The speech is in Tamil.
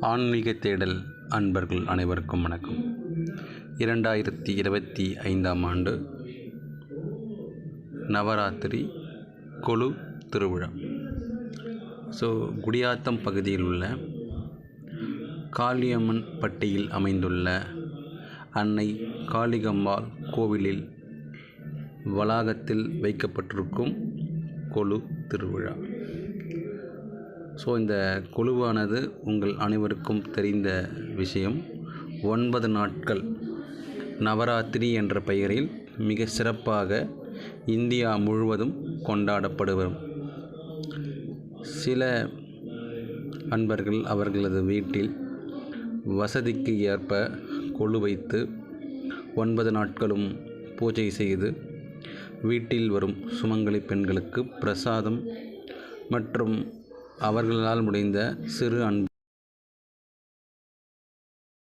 ஆன்மீக தேடல் அன்பர்கள் அனைவருக்கும் வணக்கம். 2025ஆம் ஆண்டு நவராத்திரி கொலு திருவிழா. குடியாத்தம் பகுதியில் உள்ள காளியம்மன் பட்டியில் அமைந்துள்ள அன்னை காளிகம்மாள் கோவிலில் வளாகத்தில் வைக்கப்பட்டிருக்கும் கொலு திருவிழா. இந்த கொலுவானது உங்கள் அனைவருக்கும் தெரிந்த விஷயம். 9 நாட்கள் நவராத்திரி என்ற பெயரில் மிக சிறப்பாக இந்தியா முழுவதும் கொண்டாடப்படுவரும். சில அன்பர்கள் அவர்களது வீட்டில் வசதிக்கு ஏற்ப கொலு வைத்து 9 நாட்களும் பூஜை செய்து வீட்டில் வரும் சுமங்கலி பெண்களுக்கு பிரசாதம் மற்றும் அவர்களால் முடிந்த சிறு